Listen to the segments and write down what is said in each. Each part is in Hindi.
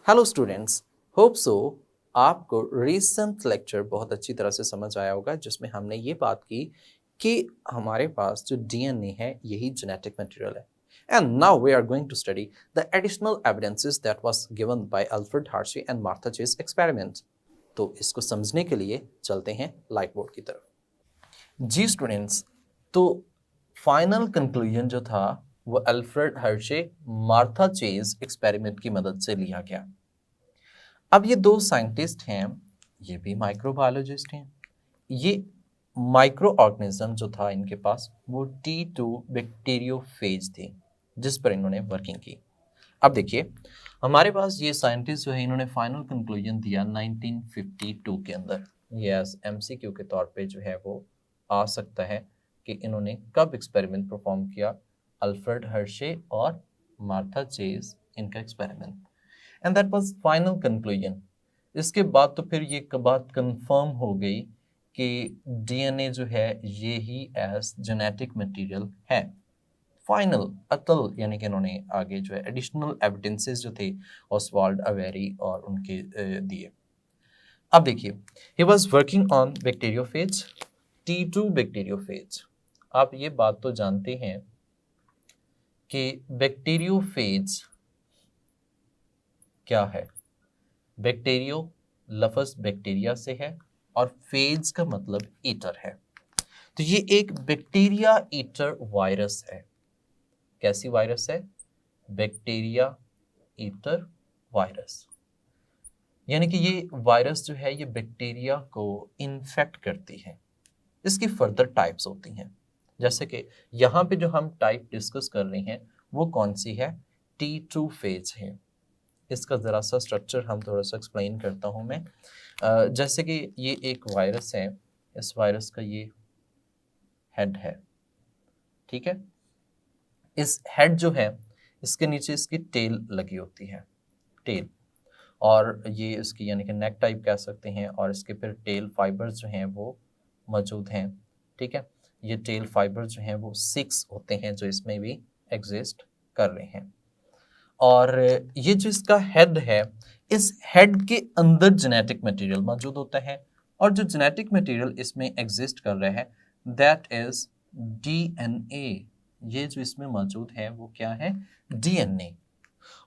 हेलो स्टूडेंट्स, होप सो आपको रीसेंट लेक्चर बहुत अच्छी तरह से समझ आया होगा जिसमें हमने ये बात की कि हमारे पास जो डीएनए है यही जेनेटिक मटेरियल है। And now we are going to study the additional evidences that was given by Alfred Hershey and Martha Chase experiment. तो इसको समझने के लिए चलते हैं लाइट बोर्ड की तरफ। जी स्टूडेंट्स, तो फाइनल कंक्लूजन जो था वो Alfred Hershey Martha Chase experiment की मदद से लिया गया। अब ये दो साइंटिस्ट हैं, ये भी माइक्रोबायोलॉजिस्ट हैं। ये माइक्रो ऑर्गेनिज्म जो था इनके पास वो T2 बैक्टीरियोफेज थे जिस पर इन्होंने वर्किंग की। अब देखिए, हमारे पास ये साइंटिस्ट जो है इन्होंने फाइनल कंक्लूजन दिया 1952 के अंदर। ये एज MCQ के तौर पे जो है वो आ सकता है कि इन्होंने कब एक्सपेरिमेंट परफॉर्म किया, अल्फ्रेड हर्शे और मार्था चेज इनका experiment, and that was final conclusion. इसके बाद तो फिर ये बात कंफर्म हो गई कि डीएनए जो है ये ही एज जेनेटिक मटेरियल है। फाइनल अटल यानी कि इन्होंने आगे जो है एडिशनल एविडेंसेस जो थे ऑसवाल्ड अवेरी और उनके दिए। अब देखिए, he was working on bacteriophage, T2 bacteriophage. आप ये बात तो जानते हैं कि बैक्टीरियोफेज क्या है। बैक्टीरियो लफ्ज बैक्टीरिया से है और फेज का मतलब ईटर है। तो ये एक बैक्टीरिया ईटर वायरस है। कैसी वायरस है? Bacteria eater virus. यानी कि ये वायरस जो है ये बैक्टीरिया को इन्फेक्ट करती है। इसकी फर्दर टाइप्स होती हैं, जैसे कि यहाँ पे जो हम टाइप डिस्कस कर रहे हैं वो कौन सी है? T2 फेज है। इसका ज़रा सा स्ट्रक्चर हम थोड़ा सा एक्सप्लेन करता हूँ मैं। जैसे कि ये एक वायरस है, इस वायरस का ये हेड है, ठीक है। इस हेड जो है इसके नीचे इसकी टेल लगी होती है, टेल, और ये इसकी यानी कि नेक टाइप कह सकते हैं, और इसके फिर टेल फाइबर्स जो हैं वो मौजूद हैं, ठीक है। ये टेल फाइबर्स जो हैं वो 6 होते हैं जो इसमें भी एग्जिस्ट कर रहे हैं। और ये जो इसका हेड है, इस हेड के अंदर जेनेटिक मटेरियल मौजूद होता है, और जो जेनेटिक मटेरियल इसमें एग्जिस्ट कर रहा है दैट इज डीएनए। ये जो इसमें मौजूद है वो क्या है? डीएनए।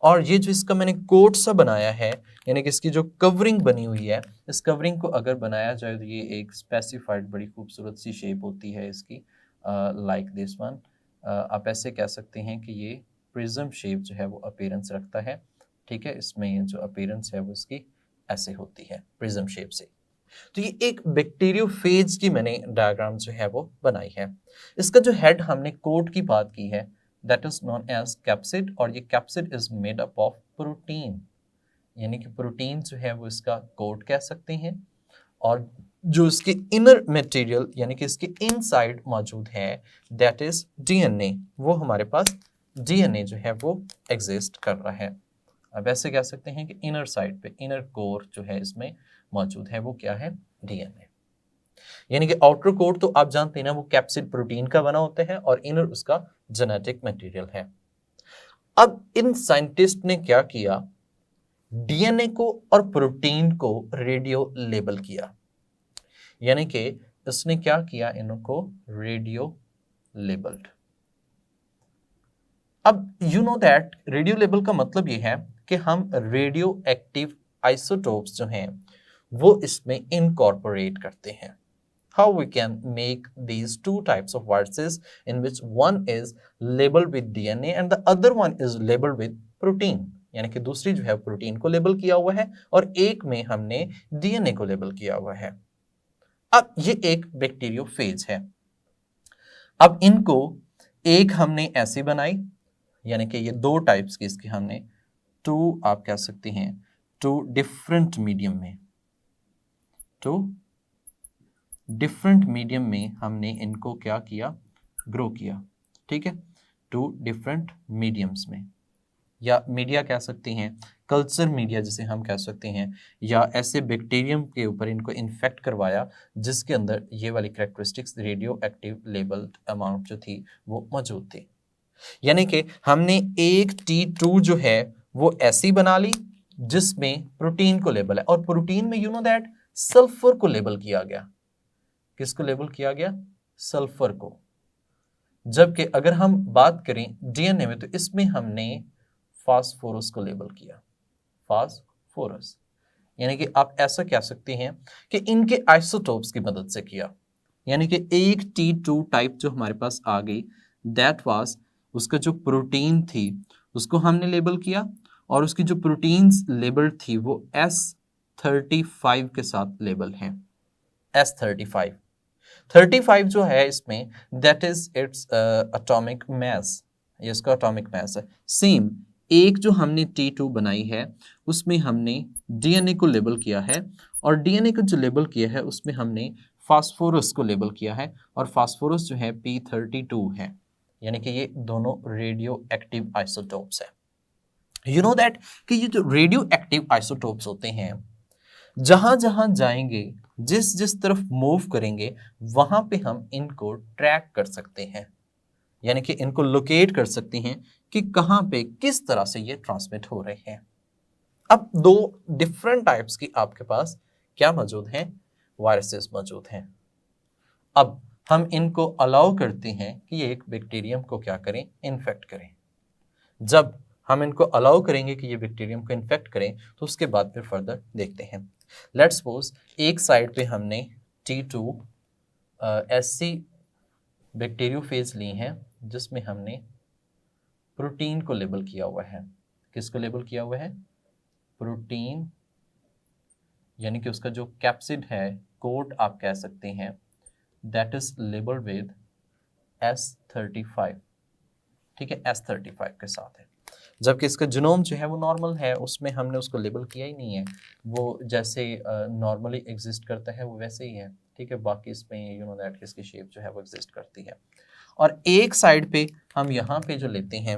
और ये जो इसका मैंने कोट सा बनाया है, यानी कि इसकी जो कवरिंग बनी हुई है, इस कवरिंग को अगर बनाया जाए तो ये एक स्पेसिफाइड बड़ी खूबसूरत सी शेप होती है इसकी, लाइक दिस वन। आप ऐसे कह सकते हैं कि ये प्रिज्म शेप जो है वो अपीयरेंस रखता है, ठीक है। इसमें जो अपीयरेंस है वो इसकी ऐसे होती है प्रिज्म शेप से। तो ये एक बैक्टीरियोफेज की मैंने डायग्राम जो है वो बनाई है। इसका जो हेड हमने कोट की बात की है that is known as capsid, और ये capsid is made up of protein, यानी कि प्रोटीन जो है वो इसका कोट कह सकते हैं। और जो इसके इनर मटेरियल यानी कि इसके इनसाइड मौजूद है दैट इज डीएनए। वो हमारे पास डीएनए जो है वो एग्जिस्ट कर रहा है। अब ऐसे कह सकते हैं कि इनर साइड पे, इनर कोर जो है इसमें मौजूद है वो क्या है? डीएनए। यानी कि आउटर कोर तो आप जानते हैं ना, वो कैप्सिड प्रोटीन का बना होता है और इनर उसका जेनेटिक मटेरियल है। अब इन साइंटिस्ट ने क्या किया? डीएनए को और प्रोटीन को रेडियो लेबल किया, यानी कि इसने क्या किया? इनको रेडियो लेबल्ड। अब you know that radio label का मतलब ये है कि हम रेडियो एक्टिव आइसोटोप्स जो हैं वो इसमें इनकॉर्पोरेट करते हैं। How we can make these two types of viruses in which one is labeled with DNA and the other one is labeled with protein, यानी कि दूसरी जो है प्रोटीन को लेबल किया हुआ है और एक में हमने डीएनए को लेबल किया हुआ है। अब ये एक बैक्टीरियोफेज है। अब इनको एक हमने ऐसी बनाई, यानी कि ये दो टाइप्स की इसकी हमने टू, आप कह सकते हैं टू डिफरेंट मीडियम में, टू डिफरेंट मीडियम में हमने इनको क्या किया? ग्रो किया, ठीक है। टू डिफरेंट मीडियम्स में, या मीडिया कह सकते हैं, कल्चर मीडिया जिसे हम कह सकते हैं, या ऐसे बैक्टीरियम के ऊपर इनको इन्फेक्ट करवाया जिसके अंदर ये वाली characteristics radio active labelled amount जो थी वो मौजूद थी। यानी कि हमने एक T2 जो है वो ऐसी बना ली जिसमें प्रोटीन को लेबल है, और प्रोटीन में यू नो दैट सल्फर को लेबल किया गया। किसको लेबल किया गया? सल्फर को। जबकि अगर हम बात करें डीएनए में, तो इसमें हमने फास्फोरस को लेबल किया, फास्फोरस। यानी कि आप ऐसा कह सकते हैं कि इनके आइसोटोप्स की मदद से किया। यानी कि एक T2 टाइप जो हमारे पास आ गई, दैट वाज, उसका जो प्रोटीन थी उसको हमने लेबल किया, और उसकी जो प्रोटीन्स लेबल थी वो S35 के साथ लेबल है। S35 35 जो है इसमें, that is its atomic mass, ये इसका एटॉमिक मास है। सेम एक जो हमने T2 बनाई है उसमें हमने डीएनए को लेबल किया है, और डीएनए को जो लेबल किया है उसमें हमने फास्फोरस को लेबल किया है, और फास्फोरस जो है P32 है। यानी कि ये दोनों रेडियो एक्टिव आइसोटोप्स है। यू नो दैट कि ये जो रेडियो एक्टिव आइसोटोप्स होते हैं, जहां जहां जाएंगे, जिस जिस तरफ मूव करेंगे, वहां पे हम इनको ट्रैक कर सकते हैं, यानी कि इनको लोकेट कर सकते हैं कि कहां पे किस तरह से ये ट्रांसमिट हो रहे हैं। अब दो डिफरेंट टाइप्स की आपके पास क्या मौजूद हैं? वायरसेस मौजूद हैं। अब हम इनको अलाउ करते हैं कि ये एक बैक्टीरियम को क्या करें? इन्फेक्ट करें। जब हम इनको अलाउ करेंगे कि ये बैक्टीरियम को इन्फेक्ट करें, तो उसके बाद फिर फर्दर देखते हैं। लेट्स सपोज एक साइड पे हमने T2 ऐसी बैक्टीरियोफेज ली हैं जिसमें हमने प्रोटीन को लेबल किया हुआ है। किसको लेबल किया हुआ है? प्रोटीन, यानी कि उसका जो कैप्सिड है, कोट आप कह सकते हैं, that is labelled with S35। ठीक है, S35 के साथ है। जबकि इसका जीनोम जो है वो नॉर्मल है, उसमें हमने उसको लेबल किया ही नहीं है, वो जैसे नॉर्मली एग्जिस्ट करता है वो वैसे ही है। ठीक है, बाकी इसमें यू नो दैट इसकी शेप जो है वो एग्जिस्ट करती है। और एक साइड पे हम यहाँ पे जो लेते हैं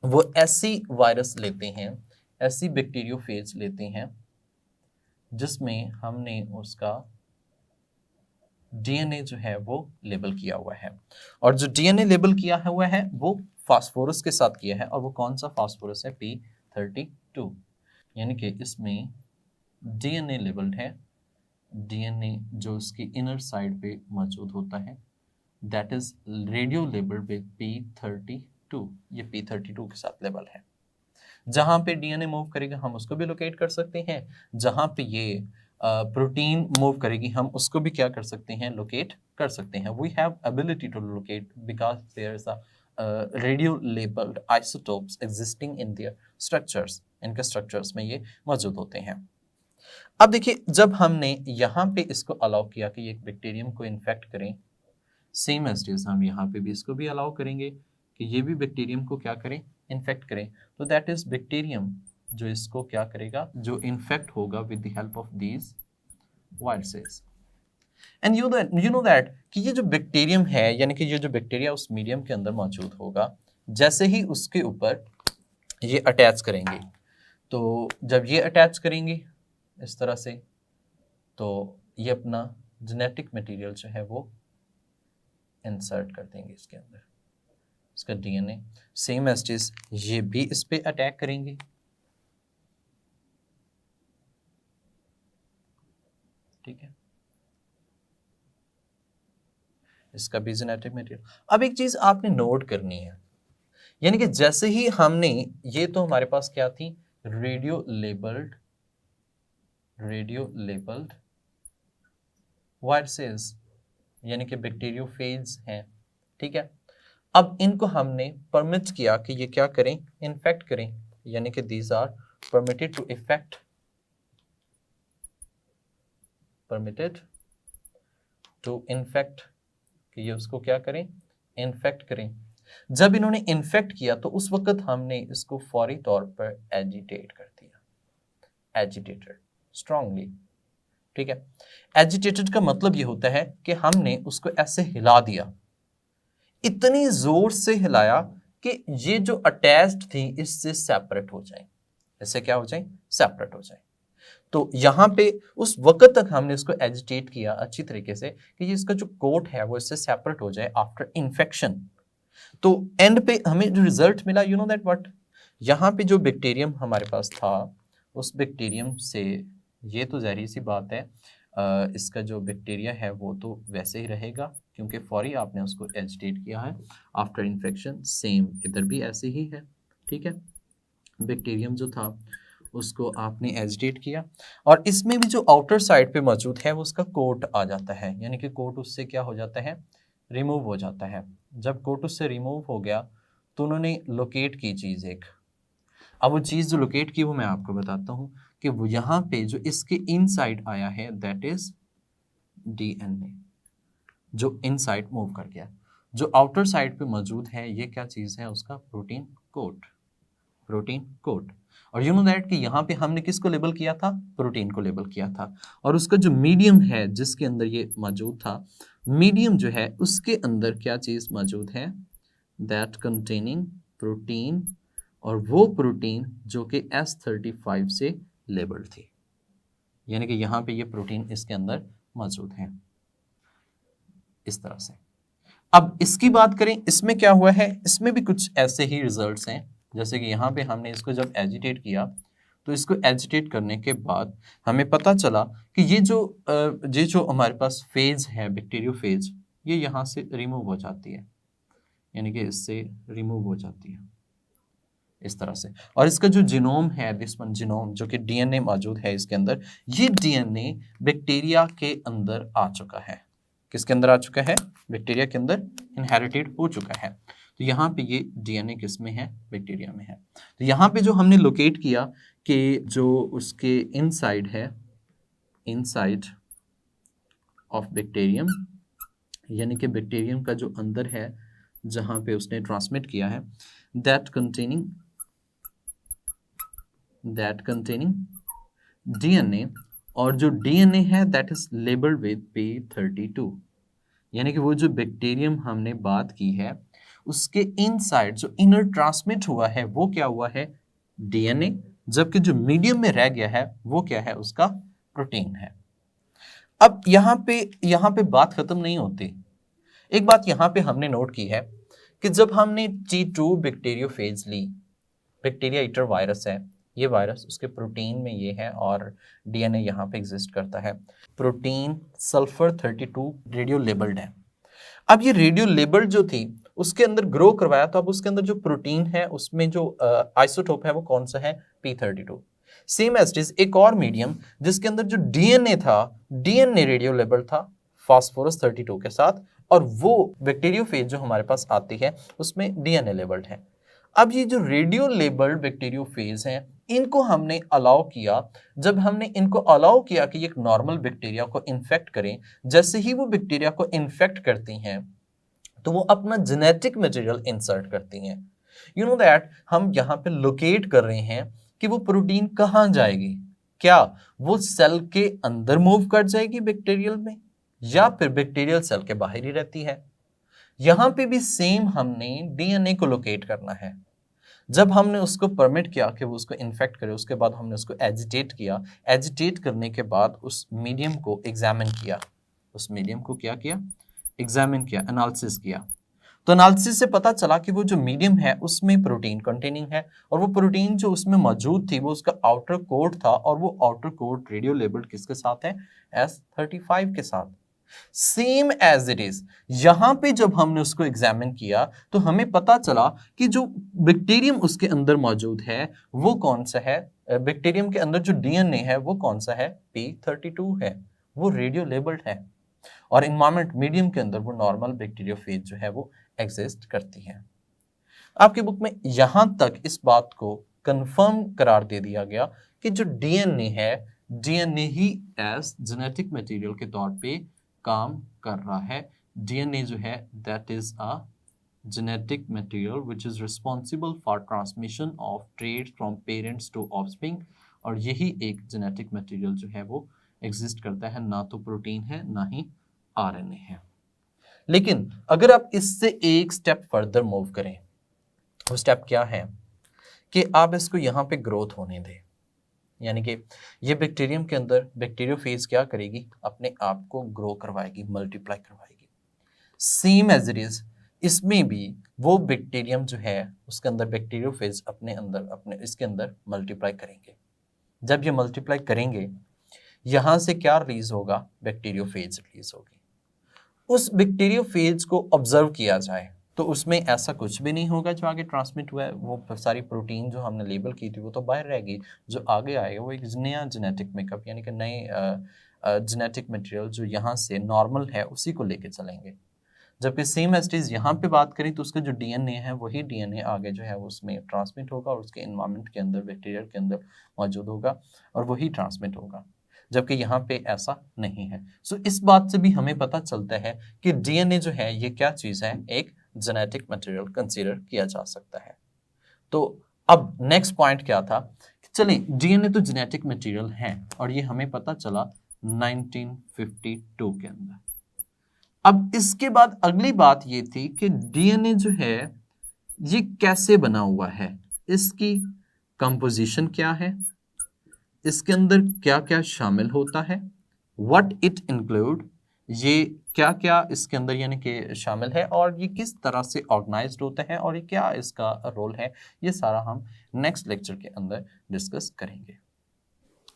वो ऐसी वायरस लेते हैं, ऐसी बैक्टीरियोफेज लेते हैं जिसमें हमने उसका डीएनए जो है वो लेबल किया हुआ है, और जो डीएनए लेबल किया हुआ है वो फास्फोरस के साथ किया है, और वो कौन सा फास्फोरस है? P32। यानी कि इसमें डीएनए लेबल्ड है, डीएनए जो उसकी इनर साइड पे मौजूद होता है, that is radio labelled with P32। ये P32 के साथ लेबल है। जहां पे डीएनए मूव करेगा हम उसको भी लोकेट कर सकते हैं, जहां पे ये प्रोटीन मूव करेगी हम उसको भी क्या कर सकते हैं? लोकेट कर सकते हैं। We have ability to locate because there is a radio labelled isotopes existing in their structures. इनके स्ट्रक्चर्स में ये मौजूद होते हैं। अब देखिए, जब हमने यहाँ पे इसको अलाउ किया कि एक बैक्टीरियम को इन्फेक्ट करें, सेम एज इट, हम यहाँ पे भी इसको भी अलाउ करेंगे कि ये भी बैक्टीरियम को क्या करें? इन्फेक्ट करें। तो दैट इज बैक्टीरियम जो इसको क्या करेगा? जो इन्फेक्ट होगा with the help of these viruses. And you know that कि ये जो बैक्टीरियम है, यानी कि ये जो बैक्टीरिया उस मीडियम के अंदर मौजूद होगा, जैसे ही उसके ऊपर ये अटैच करेंगे, तो जब ये अटैच करेंगे इस तरह से, तो ये अपना जेनेटिक मटेरियल जो है वो इंसर्ट कर देंगे इसके अंदर, इसका डीएनए। सेम एज इज ये भी इस पे अटैक करेंगे। ठीक है, इसका भी जेनेटिक मटेरियल। अब एक चीज आपने नोट करनी है, यानी कि जैसे ही हमने, ये तो हमारे पास क्या थी? रेडियो लेबल्ड वायरसेस, यानी कि बैक्टीरियोफेज हैं। ठीक है, अब इनको हमने परमिट किया कि ये क्या करें? इन्फेक्ट करें, यानी कि these are permitted to effect, permitted to infect, कि ये उसको क्या करें? इन्फेक्ट करें। जब इन्होंने इन्फेक्ट किया तो उस वक्त हमने इसको फौरी तौर पर एजिटेट कर दिया, एजिटेटेड स्ट्रांगली। ठीक है, एजिटेटेड का मतलब ये होता है कि हमने उसको ऐसे हिला दिया, इतनी जोर से हिलाया कि ये जो अटैच्ड थी इससे सेपरेट हो जाए, इससे क्या हो जाए? सेपरेट हो जाए। तो यहाँ पे उस वक्त तक हमने इसको एजिटेट किया अच्छी तरीके से कि इसका जो कोट है वो इससे सेपरेट हो जाए आफ्टर इन्फेक्शन। तो एंड पे हमें जो रिजल्ट मिला, यू नो दैट व्हाट, यहाँ पे जो बैक्टीरियम हमारे पास था उस बैक्टीरियम से, ये तो ज़ाहिर सी बात है इसका जो बैक्टीरिया है वो तो वैसे ही रहेगा क्योंकि फौरी आपने उसको एजिटेट किया है आफ्टर इन्फेक्शन। सेम इधर भी ऐसे ही है, ठीक है। बैक्टीरियम जो था उसको आपने एजिटेट किया और इसमें भी जो आउटर साइड पे मौजूद है वो उसका कोट आ जाता है, यानी कि कोट उससे क्या हो जाता है, रिमूव हो जाता है। जब कोट उससे रिमूव हो गया तो उन्होंने लोकेट की चीज़ एक, अब वो चीज़ जो लोकेट की वो मैं आपको बताता हूँ कि वो यहाँ पे जो इसके इनसाइड आया है दैट इज डीएनए, जो इनसाइड मूव कर गया। जो आउटर साइड पे मौजूद है ये क्या चीज़ है, उसका प्रोटीन कोट, प्रोटीन कोट। और यू नो दैट कि यहाँ पे हमने किसको लेबल किया था, प्रोटीन को लेबल किया था। और उसका जो मीडियम है जिसके अंदर ये मौजूद था, मीडियम जो है उसके अंदर क्या चीज़ मौजूद है, दैट कंटेनिंग प्रोटीन, और वो प्रोटीन जो कि S35 से लेबल्ड थी, यानी कि यहाँ पे ये प्रोटीन इसके अंदर मौजूद है इस तरह से। अब इसकी बात करें, इसमें क्या हुआ है, इसमें भी कुछ ऐसे ही रिजल्ट्स हैं, जैसे कि यहाँ पे हमने इसको जब एजिटेट किया तो इसको एजिटेट करने के बाद हमें पता चला कि ये जो हमारे पास फेज है बैक्टीरियोफेज, ये यहाँ से रिमूव हो जाती है, यानी कि इससे रिमूव हो जाती है इस तरह से। और इसका जो जीनोम है, दिस वन जीनोम, जो कि डीएनए मौजूद है इसके अंदर, ये डीएनए बैक्टीरिया के अंदर आ चुका है। किसके अंदर आ चुका है, बैक्टीरिया के अंदर इनहेरिटेड हो चुका है। तो यहाँ पे ये डीएनए किस में है, बैक्टीरिया में है। तो यहाँ पे जो हमने लोकेट किया कि जो उसके इनसाइड है, इनसाइड ऑफ बैक्टीरियम, यानी कि बैक्टीरियम का जो अंदर है जहाँ पे उसने ट्रांसमिट किया है, दैट कंटेनिंग डीएनए, और जो डीएनए है that is labelled with P32, यानी कि वो जो बैक्टीरियम हमने बात की है उसके इनसाइड जो इनर ट्रांसमिट हुआ है वो क्या हुआ है, डीएनए, जबकि जो मीडियम में रह गया है वो क्या है, उसका प्रोटीन है। अब यहाँ पे बात खत्म नहीं होती। एक बात यहाँ पे हमने नोट की है कि जब हमने T2 बैक्टीरियोफेज ली, बैक्टीरिया ईटर वायरस है ये वायरस, उसके प्रोटीन में ये है और डीएनए यहाँ पे एग्जिस्ट करता है। प्रोटीन सल्फर 32 रेडियो लेबल्ड है। अब ये रेडियो लेबल्ड जो थी उसके अंदर ग्रो करवाया, तो अब उसके अंदर जो प्रोटीन है उसमें जो आइसोटोप है वो कौन सा है, P32। Same as it is एक और मीडियम जिसके अंदर जो डीएनए था, डीएनए रेडियो लेबल्ड था फास्फोरस 32 के साथ, और वो बैक्टीरियोफेज जो हमारे पास आती है उसमें डीएनए लेबल्ड है। अब ये जो रेडियो लेबल्ड बैक्टीरियोफेज हैं इनको हमने अलाउ किया, जब हमने इनको अलाउ किया कि एक नॉर्मल बैक्टीरिया को इन्फेक्ट करें, जैसे ही वो बैक्टीरिया को इन्फेक्ट करती हैं तो वो अपना जेनेटिक मटेरियल इंसर्ट करती हैं। यू नो दैट हम यहाँ पे लोकेट कर रहे हैं कि वो प्रोटीन कहाँ जाएगी, क्या वो सेल के अंदर मूव कर जाएगी बैक्टीरियल में, या फिर बैक्टीरियल सेल के बाहर ही रहती है। यहां पे भी सेम हमने डीएनए को लोकेट करना है। जब हमने उसको परमिट किया कि वो उसको इन्फेक्ट करे, उसके बाद हमने उसको एजिटेट किया, एजिटेट करने के बाद उस मीडियम को एग्जामिन किया, उस मीडियम को क्या किया, एग्जामिन किया, एनालिसिस किया। तो एनालिसिस से पता चला कि वो जो मीडियम है उसमें प्रोटीन कंटेनिंग है, और वो प्रोटीन जो उसमें मौजूद थी वो उसका आउटर कोट था, और वो आउटर कोट रेडियो लेबल्ड किसके साथ है, S35 के साथ। सेम एज इट इज यहां पे जब हमने उसको एग्जामिन किया तो हमें पता चला कि जो बैक्टीरियम उसके अंदर मौजूद है वो कौन सा है, बैक्टीरियम के अंदर जो डीएनए है वो कौन सा है, P32 है, वो रेडियो लेबल्ड है। और इन्वायरमेंट मीडियम के अंदर वो नॉर्मल बैक्टीरियोफेज जो है वो एग्जिस्ट करती है। आपकी बुक में यहां तक इस बात को कंफर्म करार दे दिया गया कि जो डीएनए है, डीएनए ही एज जेनेटिक मटेरियल के तौर पे काम कर रहा है। डीएनए जो है that is a genetic material which is responsible for transmission of traits from parents to offspring, और यही एक जेनेटिक मटेरियल जो है वो एग्जिस्ट करता है, ना तो प्रोटीन है ना ही आरएनए है। लेकिन अगर आप इससे एक स्टेप फर्दर मूव करें, वो स्टेप क्या है कि आप इसको यहाँ पे ग्रोथ होने दें, यानी कि ये बैक्टीरियम के अंदर बैक्टीरियोफेज क्या करेगी, अपने आप को ग्रो करवाएगी, मल्टीप्लाई करवाएगी। सेम एज इट इज इसमें भी वो बैक्टीरियम जो है उसके अंदर बैक्टीरियोफेज अपने अंदर अपने इसके अंदर मल्टीप्लाई करेंगे। जब ये मल्टीप्लाई करेंगे यहाँ से क्या रिलीज होगा, बैक्टीरियोफेज रिलीज होगी। उस बैक्टीरियोफेज को ऑब्जर्व किया जाए तो उसमें ऐसा कुछ भी नहीं होगा जो आगे ट्रांसमिट हुआ है, वो सारी प्रोटीन जो हमने लेबल की थी वो तो बाहर रहेगी, जो आगे आएगा वो एक नया जेनेटिक मेकअप यानी कि नए जेनेटिक मटेरियल जो यहाँ से नॉर्मल है उसी को लेके चलेंगे। जबकि सेम एज इट इज यहाँ पे बात करें तो उसका जो डीएनए है वही डीएनए आगे जो है उसमें ट्रांसमिट होगा और उसके एनवायरनमेंट के अंदर बैक्टीरिया के अंदर मौजूद होगा और वही ट्रांसमिट होगा, जबकि यहाँ पे ऐसा नहीं है। सो इस बात से भी हमें पता चलता है कि डीएनए जो है ये क्या चीज है, एक जेनेटिक मटेरियल कंसीडर किया जा सकता है। तो अब नेक्स्ट पॉइंट क्या था, चलिए डीएनए तो जेनेटिक मटेरियल है और ये हमें पता चला 1952 के अंदर। अब इसके बाद अगली बात ये थी कि डीएनए जो है ये कैसे बना हुआ है, इसकी कंपोजिशन क्या है, इसके अंदर क्या क्या शामिल होता है, व्हाट इट इंक्लूड, ये क्या क्या इसके अंदर यानी कि शामिल है और ये किस तरह से ऑर्गेनाइज्ड होता है और ये क्या इसका रोल है, ये सारा हम नेक्स्ट लेक्चर के अंदर डिस्कस करेंगे।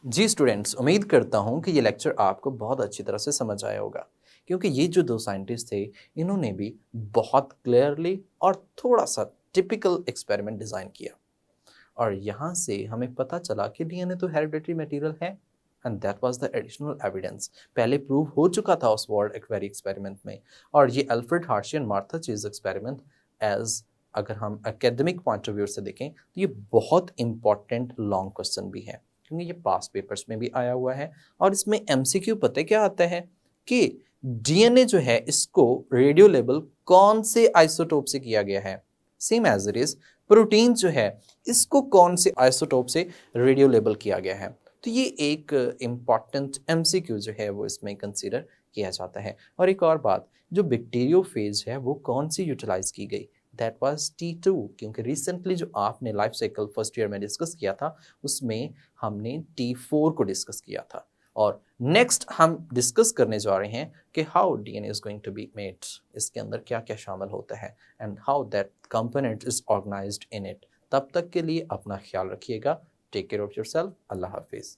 जी स्टूडेंट्स, उम्मीद करता हूँ कि ये लेक्चर आपको बहुत अच्छी तरह से समझ आया होगा, क्योंकि ये जो दो साइंटिस्ट थे इन्होंने भी बहुत क्लियरली और थोड़ा सा टिपिकल एक्सपेरिमेंट डिज़ाइन किया और यहाँ से हमें पता चला कि डीएनए तो हेरिडिटरी मटेरियल है and that was the additional evidence. पहले प्रूव हो चुका था उस वर्ल्ड एक्वेरी एक्सपेरिमेंट में, और ये Alfred Hershey and Martha Chase experiment as अगर हम एकेडमिक पॉइंट ऑफ व्यू से देखें तो ये बहुत इंपॉर्टेंट लॉन्ग क्वेश्चन भी है, क्योंकि ये पास पेपर्स में भी आया हुआ है और इसमें एमसीक्यू पता क्या आता है कि डीएनए जो है इसको रेडियो लेबल कौन से आइसोटोप से किया गया है, same as it is protein जो है इसको कौन से आइसोटोप से रेडियो लेबल किया गया है। तो ये एक इम्पॉर्टेंट एमसीक्यू जो है वो इसमें कंसीडर किया जाता है। और एक और बात, जो बैक्टीरियोफेज है वो कौन सी यूटिलाइज की गई, दैट वाज T2, क्योंकि रिसेंटली जो आपने लाइफ साइकिल फर्स्ट ईयर में डिस्कस किया था उसमें हमने T4 को डिस्कस किया था। और नेक्स्ट हम डिस्कस करने जा रहे हैं कि how DNA is going to be made, इसके अंदर क्या क्या शामिल होता है and how that component is organised in it. तब तक के लिए अपना ख्याल रखिएगा। Take care of yourself. अल्लाह हाफिज।